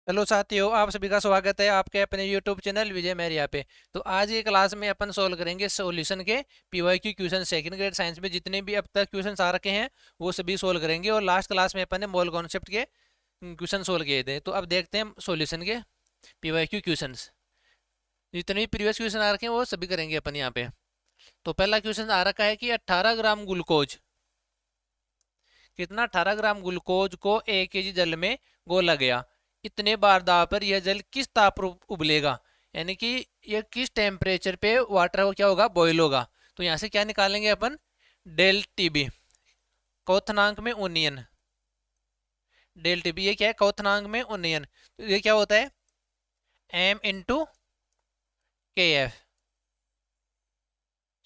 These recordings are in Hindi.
हेलो साथियों, आप सभी का स्वागत है आपके अपने यूट्यूब चैनल विजय मैरिया पे। तो आज ये क्लास में अपन सोल्व करेंगे सॉल्यूशन के PYQ question. Second grade science में जितने भी अब तक क्वेश्चन आ रखे हैं वो सभी सोल्व करेंगे। और लास्ट क्लास में अपन ने मोल कॉन्सेप्ट के क्वेश्चन सोल्व किए थे। तो अब देखते हैं सॉल्यूशन के पीवाईक्यू क्वेश्चन। जितने भी प्रीवियस क्वेश्चन आ रखे हैं वो सभी करेंगे अपन यहाँ पे। तो पहला क्वेश्चन आ रखा है कि 18 ग्राम ग्लूकोज कितना 18 ग्राम ग्लूकोज को 1 kg जल में घोला गया। इतने बार दाब पर यह जल किस ताप पर उबलेगा, यानी कि यह किस टेम्परेचर पे वाटर वो क्या होगा, बॉईल होगा। तो यहाँ से क्या निकालेंगे अपन, डेल टीबी क्वथनांक में ओनियन। डेल टीबी ये क्या है, क्वथनांक में ओनियन। तो ये क्या होता है, एम इंटू के एफ,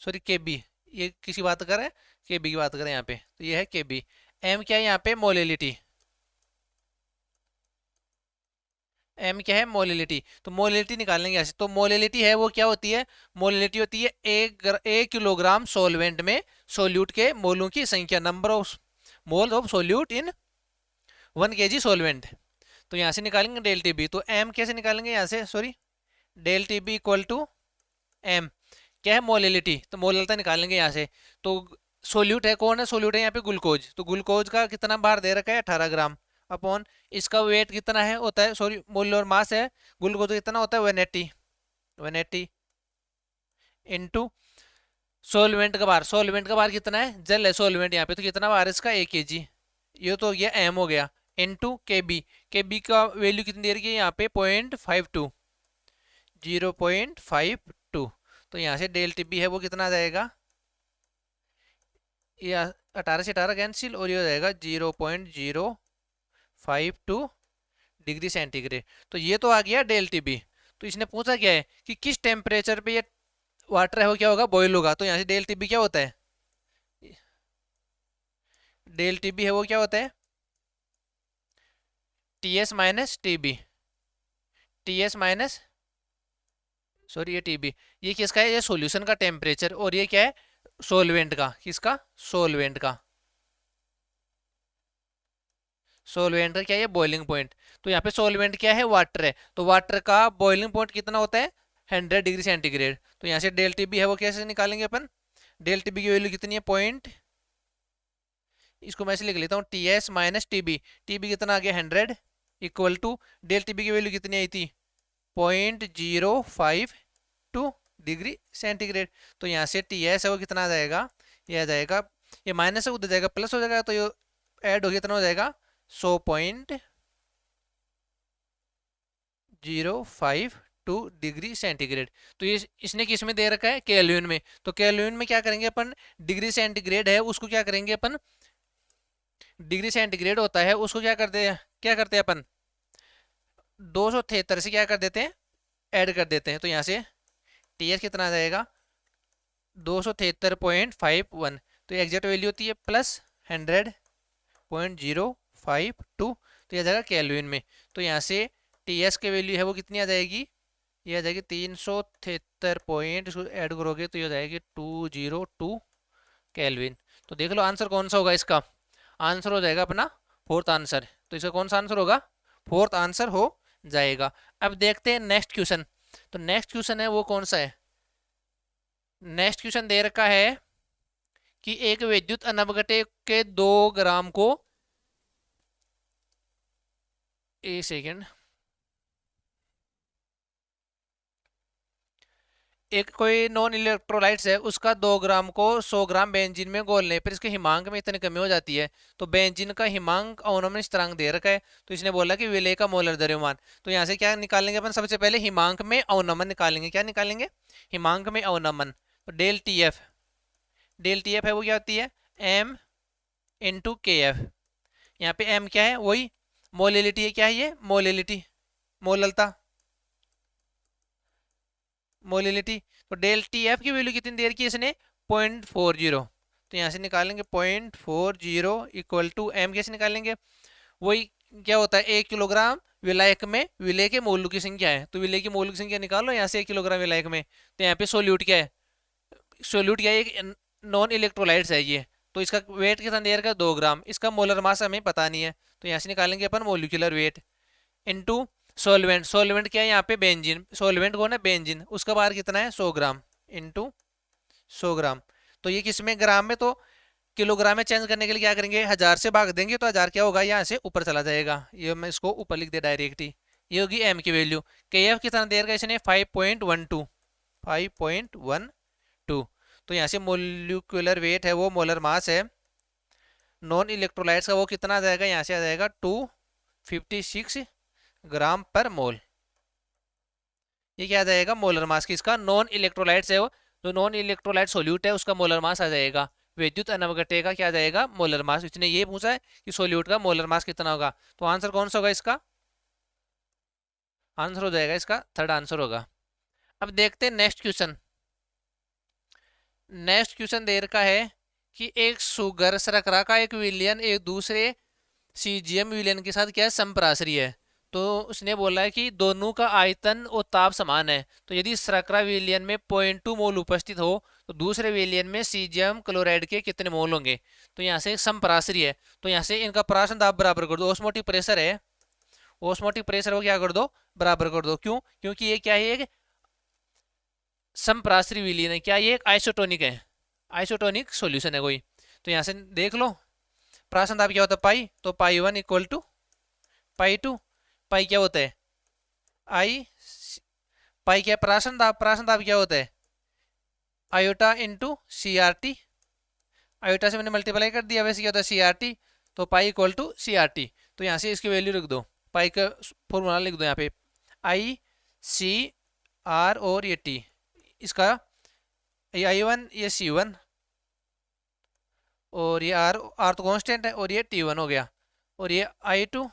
सॉरी के बी। ये किसी बात कर रहे हैं, के बी की बात करें यहाँ पे, तो ये है के बी। एम क्या है यहाँ पे, मोलिलिटी। एम क्या है, मोलिलिटी। तो मोलिलिटी निकालेंगे ऐसे। तो मोलिलिटी है वो क्या होती है, मोलिलिटी होती है एक किलोग्राम सॉल्वेंट में सोल्यूट के मोलों की संख्या, number of mole of solute in 1 kg solvent. तो यहाँ से निकालेंगे डेल टी बी। तो एम कैसे निकालेंगे यहाँ से, sorry, del T B equal to M क्या है, मोलिलिटी। तो मोललता निकालेंगे यहाँ से। तो सोल्यूट है, कौन है सोल्यूट है यहाँ पे, ग्लूकोज। तो ग्लूकोज का कितना बार दे रखा है, 18 ग्राम, अपॉन इसका वेट कितना है होता है, सॉरी मोलर मास है ग्लूकोज कितना होता है, 180। 180 इंटू सोलवेंट का बार, सोलवेंट का बार कितना है, जल है सोलवेंट यहाँ पे, तो कितना बार इसका, 1 kg। ये तो हो गया एम हो गया, इंटू के बी। के बी का वैल्यू कितनी दे रही है यहाँ पे, 0.52, 0.52। तो यहाँ से डेल टी बी है वो कितना आ जाएगा, ये 18 से 18 कैंसिल, और ये हो जाएगा 0.052 डिग्री सेंटीग्रेड। तो ये तो आ गया डेल टी बी। तो इसने पूछा क्या है कि किस टेम्परेचर पे ये वाटर है वो क्या होगा, बॉयल होगा। तो यहाँ से डेल टी बी क्या होता है, डेल टी बी है वो क्या होता है, T S minus T B, T S minus, sorry ये टी बी, ये किसका है, ये सॉल्यूशन का टेम्परेचर, और ये क्या है, सोलवेंट का, किसका, सोलवेंट का। सोलवेंट का क्या है, बॉइलिंग पॉइंट। तो यहाँ पे सोलवेंट क्या है, वाटर है। तो वाटर का बॉइलिंग पॉइंट कितना होता है, 100 डिग्री सेंटीग्रेड। तो यहाँ से डेल टी बी है वो कैसे निकालेंगे अपन, डेल टी बी की वैल्यू कितनी है, पॉइंट, इसको मैं ऐसे लिख लेता हूँ, T S minus T B. T B कितना आ गया, 100, equal to del T B की वैल्यू कितनी आई थी, 0.052 डिग्री सेंटीग्रेड। तो यहाँ से टी एस है वो कितना आ जाएगा, ये आ जाएगा, ये माइनस है उधर जाएगा प्लस हो जाएगा, तो ये ऐड हो गया, कितना हो जाएगा, 100.052 डिग्री सेंटीग्रेड। तो ये इसने किस में दे रखा है, केल्विन में। तो केल्विन में क्या करेंगे अपन, डिग्री सेंटीग्रेड है उसको क्या करेंगे अपन, डिग्री सेंटीग्रेड होता है उसको क्या करते हैं अपन, 273 से क्या कर देते हैं, ऐड कर देते हैं। तो यहाँ से टी एस कितना आ जाएगा, 273.51। तो एग्जैक्ट वैल्यू होती है प्लस 100.052। तो यह आ जाएगा केल्विन में। तो यहाँ से टी एस की वैल्यू है वो कितनी आ जाएगी, ये आ जाएगी 373 पॉइंट, इसको ऐड करोगे तो ये हो जाएगी 202 केल्विन। तो देख लो आंसर कौन सा होगा इसका, आंसर हो जाएगा अपना फोर्थ आंसर। तो इसका कौन सा आंसर होगा, फोर्थ आंसर हो जाएगा। अब देखते हैं नेक्स्ट क्वेश्चन। तो नेक्स्ट क्वेश्चन है वो कौन सा है, नेक्स्ट क्वेश्चन दे रखा है कि एक विद्युत अनवगटे के 2 ग्राम को, एक सेकेंड, एक कोई नॉन इलेक्ट्रोलाइट्स है उसका 2 ग्राम को 100 ग्राम बेंजीन में घोलने पर इसके हिमांक में इतनी कमी हो जाती है। तो बेंजीन का हिमांक अवनमन स्थिरांक दे रखा है। तो इसने बोला कि विलय का मोलर द्रव्यमान। तो यहाँ से क्या निकालेंगे अपन, सबसे पहले हिमांक में अवनमन निकालेंगे। क्या निकालेंगे, हिमांक में अवनमन। तो del T F, del T F है वो क्या होती है, एम इंटू के एफ। यहाँ पे एम क्या है, वही मोलिलिटी है, क्या है ये, मोलिलिटी, मोललता, मोलिलिटी। तो डेल टी एफ की वैल्यू कितनी दे रखी है इसने, 0.40। तो यहाँ से निकालेंगे 0.40 इक्वल टू एम, कैसे निकालेंगे, वही क्या होता है, 1 किलोग्राम विलायक में विलय के मोलू की संख्या है। तो विलय की मोलू की संख्या निकालो यहाँ से, 1 किलोग्राम विलायक में। तो यहाँ पे सोल्यूट क्या है, सोल्यूट क्या है, एक नॉन इलेक्ट्रोलाइट्स है ये। तो इसका वेट कितना दे रखा है, 2 ग्राम। इसका मोलर मास हमें पता नहीं है, तो यहाँ से निकालेंगे अपन molecular weight, into solvent, solvent क्या है यहाँ पे, बेंजीन, सोलवेंट कौन है, बेंजीन, उसका बार कितना है 100 ग्राम इंटू 100 ग्राम। तो ये किस में, ग्राम में, तो किलोग्राम में चेंज करने के लिए क्या करेंगे, 1000 से भाग देंगे तो 1000 क्या होगा, यहाँ से ऊपर चला जाएगा, ये मैं इसको ऊपर लिख दिया डायरेक्ट ही। ये होगी एम की वैल्यू। के एफ कितना दे रखा है इसने, 5.12, 5.12। तो यहाँ से मोलिकुलर वेट है वो मोलर मास है, नॉन इलेक्ट्रोलाइट्स का वो कितना आ जाएगा, यहाँ से आ जाएगा 256 ग्राम पर मोल। ये क्या आ जाएगा, मोलर मास किसका, नॉन इलेक्ट्रोलाइट्स है वो, जो नॉन इलेक्ट्रोलाइट सोल्यूट है उसका मोलर मास आ जाएगा। विद्युत अनवगटे का क्या आ जाएगा, मोलर मास। इसने ये पूछा है कि सोल्यूट का मोलर मास कितना होगा, तो आंसर कौन सा होगा इसका, आंसर हो जाएगा इसका थर्ड आंसर होगा। अब देखते हैं नेक्स्ट क्वेश्चन। नेक्स्ट क्वेश्चन दे रखा है कि एक सुगर शर्करा का एक विलयन एक दूसरे सीजीएम विलयन के साथ क्या है, संपराश्री है। तो उसने बोला है कि दोनों का आयतन और ताप समान है। तो यदि शर्करा विलयन में 0.2 मोल उपस्थित हो तो दूसरे विलयन में सीजियम क्लोराइड के कितने मोल होंगे। तो यहाँ से संपराश्री है, तो यहाँ से इनका प्राशन दाब बराबर कर दो। ऑस्मोटिक प्रेशर है, ऑस्मोटिक प्रेशर वो क्या कर दो, बराबर कर दो। क्यों, क्योंकि ये क्या है, एक संपराश्री विलयन है, क्या ये एक आइसोटोनिक है, आइसोटोनिक सॉल्यूशन है कोई। तो यहाँ से देख लो प्राशन दाब क्या होता है, पाई, तो पाई 1 इक्वल टू पाई 2, पाई क्या होता है आई, पाई क्या, प्राशन दाब, प्राशन दाब क्या होता है iota into C R T, iota से मैंने मल्टीप्लाई कर दिया, वैसे क्या होता है सी आर टी, तो pi equal to C R T. तो यहाँ से इसकी वैल्यू लिख दो, पाई का फॉर्मूला लिख दो यहाँ पे, आई सी आर और ये टी, इसका ये आई वन, ये सी वन, और ये आर, आर तो कांस्टेंट है, और ये टी वन हो गया, और ये आई टू,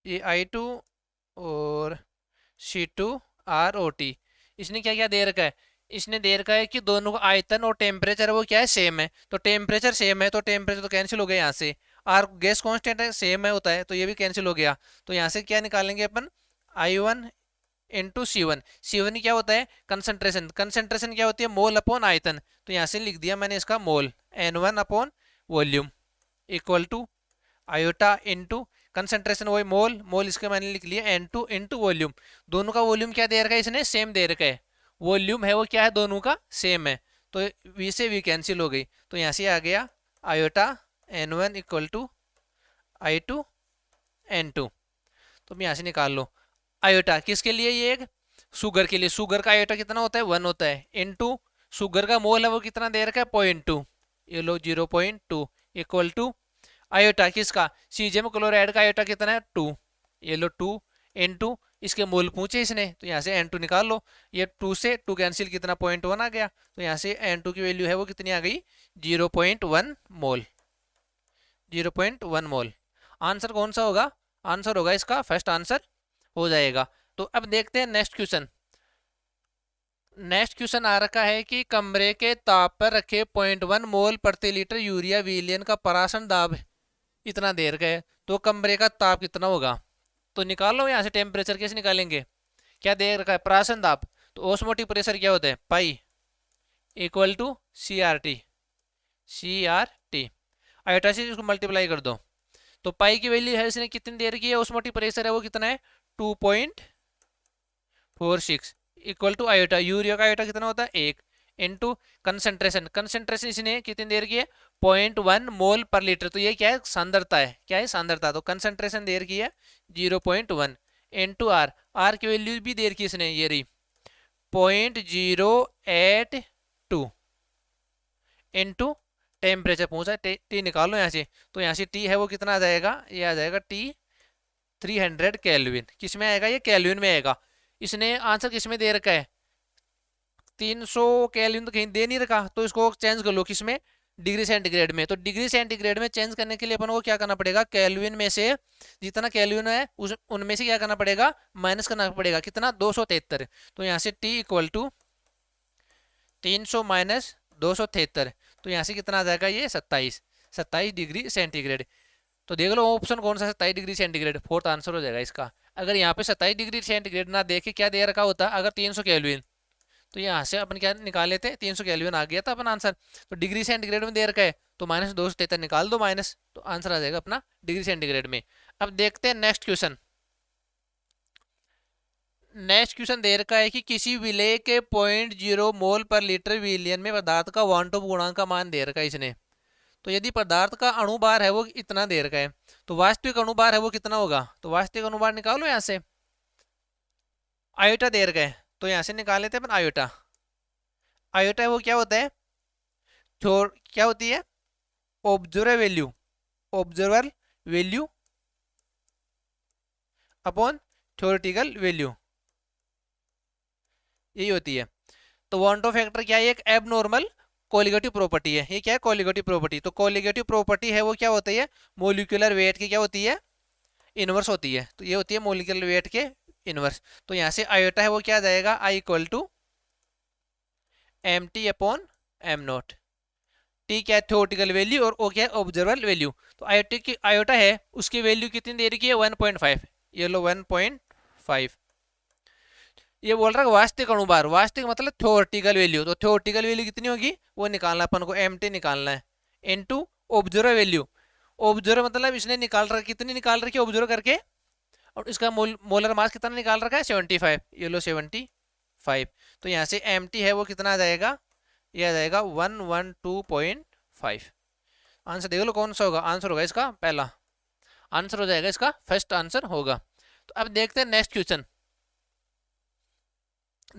ये आई टू, और सी टू आर ओ टी। इसने क्या क्या दे रखा है, इसने दे रखा है कि दोनों का आयतन और टेम्परेचर वो क्या है, सेम है। तो टेम्परेचर सेम है तो टेम्परेचर तो कैंसिल हो गया यहाँ से, आर गैस कांस्टेंट है, सेम है होता है, तो ये भी कैंसिल हो गया। तो यहाँ से क्या निकालेंगे अपन, i one into C one, C one क्या होता है कंसंट्रेशन, कंसंट्रेशन क्या होती है मोल अपॉन आयतन। तो यहाँ से लिख दिया मैंने इसका mole, n one upon volume equal to iota into concentration वही मोल, मोल इसके मैंने लिख लिया एन टू इंटू वॉल्यूम। दोनों का वॉल्यूम क्या दे रखा है इसने, सेम दे रखा है, वॉल्यूम है वो क्या है, दोनों का सेम है, तो वी से वी कैंसिल हो गई। तो यहाँ से आ गया iota N one equal to I two N two. तो यहाँ से निकाल लो आयोटा किसके लिए, ये एक शुगर के लिए, शुगर का आयोटा कितना होता है 1 होता है, इनटू शुगर का मोल है वो कितना दे रखा है 0.2, ये लो 0.2 इक्वल टू आयोटा किसका, सीजियम क्लोराइड का आयोटा कितना है 2, ये लो 2 इनटू इसके मोल पूछे इसने, तो यहाँ से N2 निकाल लो, ये 2 से 2 कैंसिल कितना 0.1 आ गया, तो यहाँ से N2 की वैल्यू है वो कितनी आ गई 0.1 मोल, 0.1 मोल। आंसर कौन सा होगा, आंसर होगा इसका फर्स्ट आंसर हो जाएगा। तो अब देखते हैं नेक्स्ट क्वेश्चन। नेक्स्ट क्वेश्चन आ रखा है कि कमरे के ताप पर रखे 0.1 मोल प्रति लीटर यूरिया विलयन का परासन दाब इतना देर का है, तो कमरे का ताप कितना होगा। तो निकाल लो यहाँ से टेम्परेचर कैसे निकालेंगे, क्या दे रखा है परासन दाब, तो ऑस्मोटिक प्रेशर क्या होता है pi equal to C R T, C R T iota से इसको मल्टीप्लाई कर दो। तो पाई की वैल्यू है इसने कितनी देर की है, ऑस्मोटिक प्रेशर है वो कितना है 2.46 इक्वल टू आयोटा, यूरिया का आयोटा कितना होता है 1 इनटू कंसंट्रेशन, कंसंट्रेशन इसने कितनी देर की है 0.1 मोल पर लीटर, तो ये क्या है सांद्रता है, क्या है सांद्रता, तो कंसंट्रेशन देर की है 0.1 इनटू आर, आर की वैल्यू भी देर की इसने ये रही 0.082 इनटू टेम्परेचर पूछा, टी निकालो यहाँ से, तो यहाँ से टी है वो कितना आ जाएगा, ये आ जाएगा टी 300 केल्विन, किस में आएगा ये केल्विन में आएगा। इसने आंसर किस में दे रखा है 300 केल्विन, तो कहीं दे नहीं रखा, तो इसको चेंज कर लो किसमें डिग्री सेंटीग्रेड में। तो डिग्री सेंटीग्रेड में चेंज करने के लिए अपन को क्या करना पड़ेगा, केल्विन में से जितना केल्विन है उस उनमें से क्या करना पड़ेगा माइनस करना पड़ेगा, कितना 273। तो यहाँ से टी इक्वल टू 300 माइनस 273, तो यहाँ से कितना आ जाएगा ये 27 डिग्री सेंटीग्रेड। तो देख लो ऑप्शन कौन सा 27 डिग्री सेंटीग्रेड, फोर्थ आंसर हो जाएगा इसका। अगर यहाँ पे 27 डिग्री सेंटीग्रेड ना देखे क्या दे रखा होता, अगर 300 केल्विन तो यहाँ से अपन क्या निकाल लेते हैं, 300 केल्विन आ गया था अपन आंसर। तो डिग्री सेंटीग्रेड में दे रखा है तो -273 निकाल दो माइनस, तो आंसर आ जाएगा अपना डिग्री सेंटीग्रेड में। अब देखते हैं नेक्स्ट क्वेश्चन। नेक्स्ट क्वेश्चन दे रखा है कि किसी विलेय के 0.0 मोल पर लीटर विलियन में पदार्थ का वन टू गुणांक का मान दे रखा है इसने। तो यदि पदार्थ का अणुभार है वो इतना दे रखा है, तो वास्तविक अणुभार है वो कितना होगा। तो वास्तविक अणुभार निकालो यहाँ से, आयोटा दे रखा है तो यहाँ से निकाल लेते हैं अपन आयोटा। आयोटा वो क्या होता है, क्या होती है, observer value, observer value upon theoretical value, यही होती है। तो वॉन्टो फैक्टर क्या है, एक एबनॉर्मल कोलिगेटिव प्रॉपर्टी है। ये क्या है, कोलिगेटिव प्रॉपर्टी। तो कोलिगेटिव प्रॉपर्टी है वो क्या होती है, मोलिकुलर वेट की क्या होती है, इनवर्स होती है। तो ये होती है मोलिकुलर वेट के इनवर्स। तो यहाँ से आयोटा है वो क्या आ जाएगा, I equal to M T upon M not. T क्या है, थ्योरेटिकल वैल्यू, और ओ क्या है, ऑब्जर्वर वैल्यू। तो आयोटा की आयोटा है उसकी वैल्यू कितनी दे रखी है, 1.5। ये लो 1.5। ये बोल रहा है वास्तविक अणुभार, वास्तविक मतलब थ्योरेटिकल वैल्यू। तो थ्योरेटिकल वैल्यू कितनी होगी वो निकालना अपन को, एम टी निकालना है इनटू ऑब्जर्वर वैल्यू। ऑब्जर्वर मतलब इसने निकाल रखा, कितनी निकाल रखी है ऑब्जर्व करके, और इसका मोलर मास कितना निकाल रखा है, 75। ये लो 75। तो यहाँ से एम टी है वो कितना आ जाएगा, ये आ जाएगा 112.5। आंसर देख लो कौन सा होगा, आंसर होगा इसका पहला, आंसर हो जाएगा इसका फर्स्ट आंसर होगा। तो अब देखते हैं नेक्स्ट क्वेश्चन।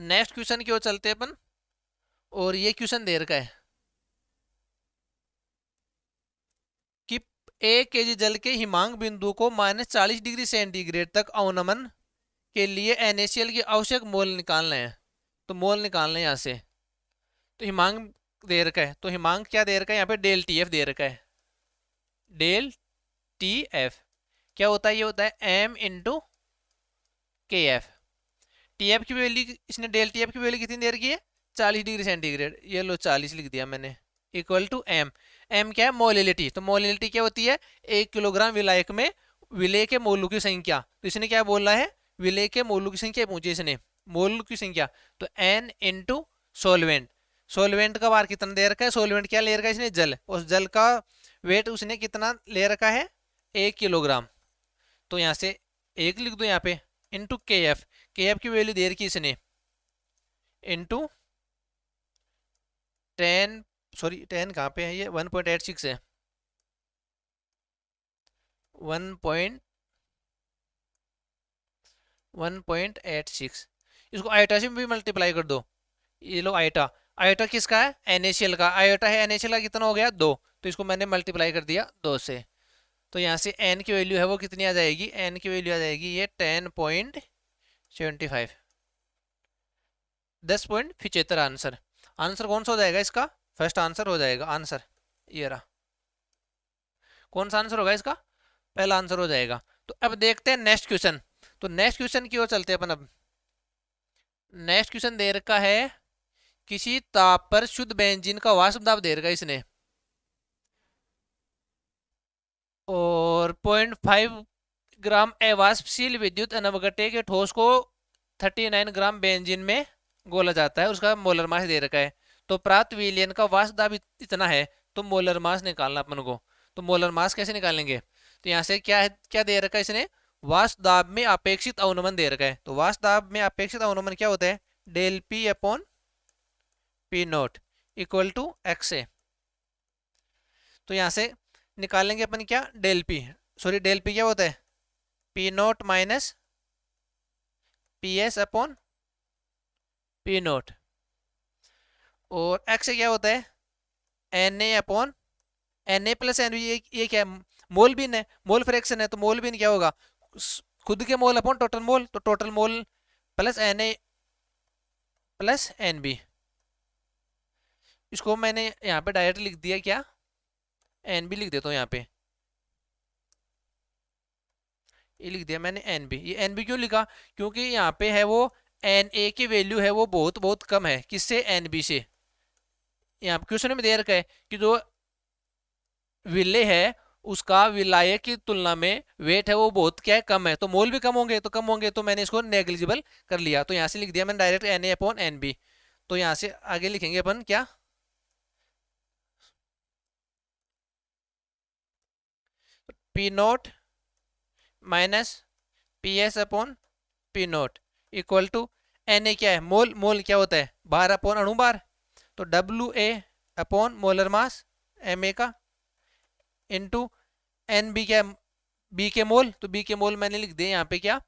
नेक्स्ट क्वेश्चन की ओर चलते हैं अपन, और ये क्वेश्चन दे रखा है कि 1 kg जल के हिमांक बिंदु को -40 डिग्री सेंटीग्रेड तक अवनमन के लिए NaCl की आवश्यक मोल निकालना है। तो मोल निकालना है यहाँ से। तो हिमांक दे रखा है, तो हिमांक क्या दे रखा है यहाँ पे, डेल टी एफ दे रखा है। डेल टी एफ क्या होता है, ये होता है m इंटू के एफ। टी एफ की वैल्यू इसने, डेल टी एफ की वैल्यू कितनी दे रखी है, 40 डिग्री सेंटीग्रेड। ये लो 40 लिख दिया मैंने, इक्वल टू एम। एम क्या है, मोलिलिटी। तो मोलिलिटी क्या होती है, 1 किलोग्राम विलायक में विलेय के मोलों की संख्या। तो इसने क्या बोला है, विलेय के मोलों की संख्या पूछी इसने, मोल की संख्या। तो n इंटू सोलवेंट, सोलवेंट का बार कितना दे रखा है, सोलवेंट क्या ले रखा है इसने, जल। उस जल का वेट उसने कितना ले रखा है, 1 किलोग्राम। तो यहाँ से 1 लिख दो यहाँ पे, इंटू के एफ। के एफ की वैल्यू दे रखी इसने, इंटू 10, सॉरी 10 कहाँ पे है, ये 1.86 है, 1.86। इसको आयोटा से भी मल्टीप्लाई कर दो। ये लो आयोटा, आयोटा किसका है, NaCl का। आयोटा है NaCl का, कितना हो गया 2। तो इसको मैंने मल्टीप्लाई कर दिया 2 से। तो यहाँ से n की वैल्यू है वो कितनी आ जाएगी, n की वैल्यू आ जाएगी ये 10.75, 10.75 आंसर। आंसर कौन सा हो जाएगा इसका, फर्स्ट आंसर हो जाएगा आंसर, ये रहा। कौन सा आंसर होगा इसका, पहला आंसर हो जाएगा। तो अब देखते हैं नेक्स्ट क्वेश्चन। तो नेक्स्ट क्वेश्चन की ओर चलते हैं अपन। अब नेक्स्ट क्वेश्चन दे रखा है, किसी ताप पर शुद्ध बेंजीन का वाष्प दाब दे रखा है इसने, और 0.5 ग्राम अवाष्पशील विद्युत अनवगटे के ठोस को 39 ग्राम बेंजीन में घोला जाता है, उसका मोलर मास दे रखा है। तो प्राप्त विलयन का वाष्प दाब इतना है, तो मोलर मास निकालना अपन को। तो मोलर मास कैसे निकालेंगे, तो यहाँ से क्या है, क्या दे रखा है इसने, वाष्प दाब में अपेक्षित अवनमन दे रखा है। तो वाष्प दाब में अपेक्षित अवनमन क्या होता है, del P upon P note equal to X A. तो यहाँ से निकालेंगे अपन क्या, del P, sorry del P क्या होता है, P note minus P S upon P not, और एक्स क्या होता है, N A upon N A plus N B. ये क्या है, मोल बिन है, मोल फ्रैक्शन है। तो मोल बिन क्या होगा, खुद के मोल अपॉन टोटल मोल। तो total mole plus N A plus N B. इसको मैंने यहाँ पे डायरेक्ट लिख दिया क्या, एन बी लिख देता हूँ यहाँ पे, ये लिख दिया मैंने एन बी। ये एन बी क्यों लिखा, क्योंकि यहाँ पे है वो एन ए की वैल्यू है वो बहुत बहुत कम है, किससे, एन बी से। यहाँ क्वेश्चन में दे रखा है कि जो विलेय है उसका विलायक की तुलना में वेट है वो बहुत क्या है, कम है। तो मोल भी कम होंगे, तो कम होंगे, तो मैंने इसको नेग्लिजिबल कर लिया। तो यहाँ से लिख दिया मैंने direct N A upon N B. तो यहाँ से आगे लिखेंगे अपन क्या, P note minus P S upon P note equal to N A क्या है, मोल, मोल क्या होता है, बार अपॉन अणु बार, तो W A upon molar mass M A का इंटू एन बी क्या है, बी के मोल, तो बी के मोल मैंने लिख दिए यहाँ पे क्या,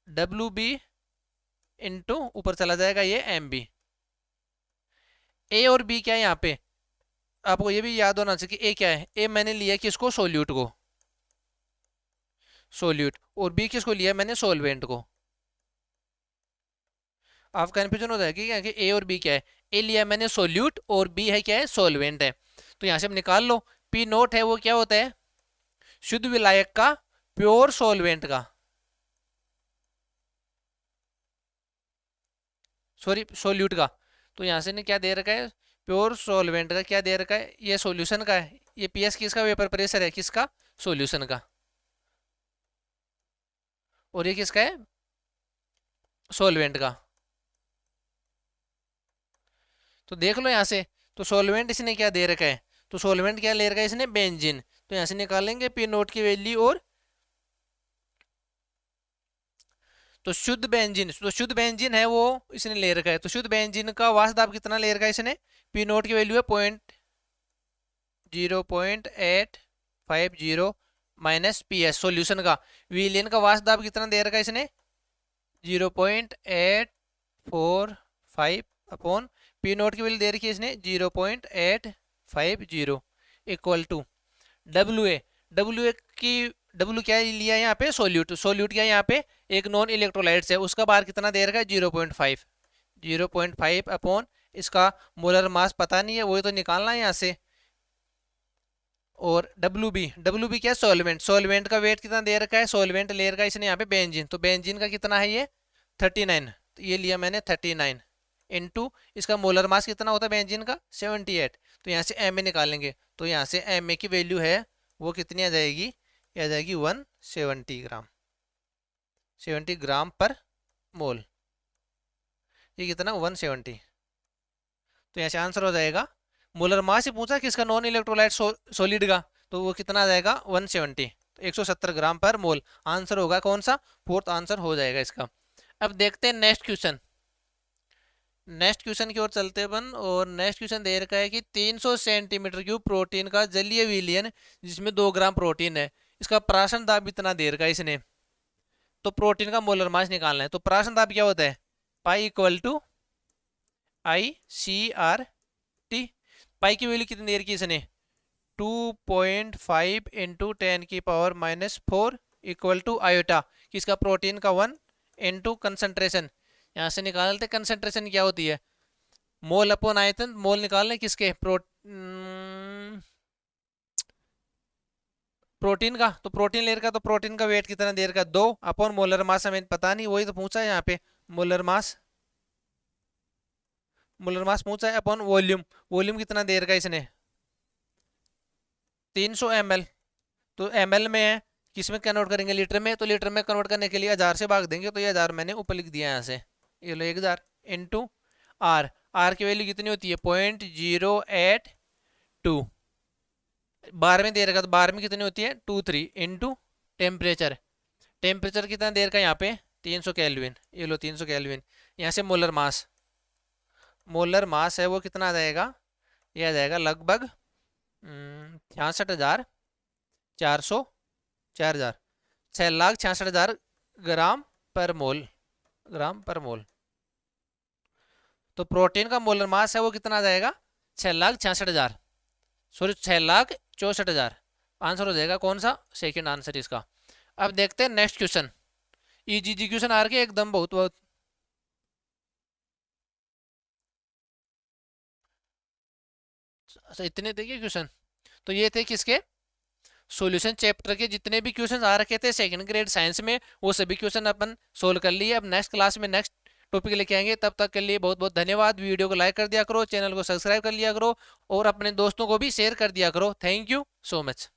डब्ल्यू बी इंटू ऊपर चला जाएगा ये एम बी। ए और बी क्या है यहाँ पे, आपको ये भी याद होना चाहिए कि ए क्या है, ए मैंने लिया किसको, सोल्यूट को, सोल्यूट, और बी किसको लिया मैंने, सोलवेंट को। आप कंफ्यूजन हो जाएगी क्या कि ए और बी क्या है, ए लिया मैंने सोल्यूट और बी है क्या है, सोलवेंट है। तो यहां से हम निकाल लो, पी नोट है वो क्या होता है, शुद्ध विलायक का, प्योर सोलवेंट का, सॉरी सोल्यूट का। तो यहां से ने क्या दे रखा है, प्योर सोलवेंट का क्या दे रखा है, ये सॉल्यूशन का है, ये पीएस किसका, वेपर प्रेशर है किसका, सॉल्यूशन का, और ये किसका है, सोलवेंट का। तो देख लो यहां से, तो सोलवेंट इसने क्या दे रखा है, तो सोलवेंट क्या ले रखा है इसने, बेंजीन। तो यहां से निकालेंगे पी नोट की वैल्यू, और तो शुद्ध बेंजीन, तो शुद्ध बेंजीन है वो इसने ले रखा है, तो शुद्ध बेंजीन का वाष्प दाब कितना ले रखा है इसने, पी नोट की वैल्यू है 0.850 माइनस पी एस सोल्यूशन का, विलियन का वाष्प दाब कितना दे रखा है इसने, 0.845 अपॉन पी नोट की वैल्यू दे रखी है इसने 0.850 equal to W A, W A की, डब्ल्यू क्या लिया है यहाँ पे, सोल्यूट, सोल्यूट क्या है यहाँ पे, एक नॉन इलेक्ट्रोलाइट्स है, उसका बार कितना दे रखा है 0.5, 0.5 अपॉन इसका मोलर मास पता नहीं है, वही तो निकालना है यहाँ से, और डब्ल्यू बी, डब्ल्यू बी क्या, सोलवेंट, सोलवेंट का वेट कितना दे रखा है, सोलवेंट ले रखा है इसने यहाँ पे बेंजीन, तो बेंजीन का कितना है ये 39, तो ये लिया मैंने 39 इंटू इसका मोलर मास कितना होता है बेंजीन का 78, तो यहाँ से एम ए निकालेंगे, तो यहाँ से एम ए की वैल्यू है वो कितनी आ जाएगी, ये आ जाएगी 170 ग्राम, 70 ग्राम पर मोल, ये कितना 170। तो यहाँ से आंसर हो जाएगा, मोलर मास ही पूछा किसका, नॉन इलेक्ट्रोलाइट सॉलिड का, तो वो कितना आ जाएगा 170, तो 170 ग्राम पर मोल, आंसर होगा कौन सा, फोर्थ आंसर हो जाएगा इसका। अब देखते हैं नेक्स्ट क्वेश्चन, नेक्स्ट क्वेश्चन की ओर चलते अपन, और नेक्स्ट क्वेश्चन दे रखा है कि 300 सेंटीमीटर क्यूब प्रोटीन का जलीय विलयन जिसमें 2 ग्राम प्रोटीन है, इसका प्राशन दाब इतना दे रखा है इसने, तो प्रोटीन का मोलर मास निकालना है, तो प्राशन दाब क्या होता है, pi equal to I C R T, pi की वैल्यू कितनी दे रखी है इसने 2.5 इंटू 10⁻⁻4 इक्वल टू आयोटा, किसका प्रोटीन का 1 इंटू कंसंट्रेशन, यहाँ से निकालते कंसंट्रेशन क्या होती है, मोल अपॉन आयतन, मोल निकालने किसके, प्रोटीन का, तो प्रोटीन लेयर का, तो प्रोटीन का वेट कितना देर का 2 अपॉन मोलर मास हमें पता नहीं, वही तो पूछा है यहाँ पे, मोलर मास, मोलर मास पूछा है अपॉन वॉल्यूम, वॉल्यूम कितना देर का इसने 300 ml, तो ml में है, किस में कन्वर्ट करेंगे, लीटर में, तो लीटर में कन्वर्ट करने के लिए 1000 से भाग देंगे, तो ये 1000 मैंने ऊपर लिख दिया यहाँ से, ये लो 1000 इंटू आर, आर की वैल्यू कितनी होती है 0.082, बार में दे रखा, तो बार में कितनी होती है 23 इंटू टेम्परेचर, टेम्परेचर कितना देर का यहाँ पे 300 केल्विन, ये लो 300 केल्विन, यहाँ से मोलर मास, मोलर मास है वो कितना आ जाएगा, ये आ जाएगा लगभग 66,400, 4000, 6,66,000 ग्राम पर मोल, ग्राम पर मोल। तो प्रोटीन का मोलर मास है वो कितना आ जाएगा 6,66,000, सॉरी 6,64,000, आंसर हो जाएगा कौन सा, सेकंड आंसर इसका। अब देखते हैं नेक्स्ट क्वेश्चन, इजी क्वेश्चन आ रखे एकदम बहुत बहुत, इतने थे क्वेश्चन, तो ये थे किसके, सॉल्यूशन चैप्टर के जितने भी क्वेश्चन आ रखे थे सेकंड ग्रेड साइंस में, वो सभी क्वेश्चन अपन सोल्व कर लिए। अब नेक्स्ट क्लास में नेक्स्ट टॉपिक लेके आएंगे, तब तक के लिए बहुत बहुत धन्यवाद। वीडियो को लाइक कर दिया करो, चैनल को सब्सक्राइब कर लिया करो, और अपने दोस्तों को भी शेयर कर दिया करो। Thank you so much.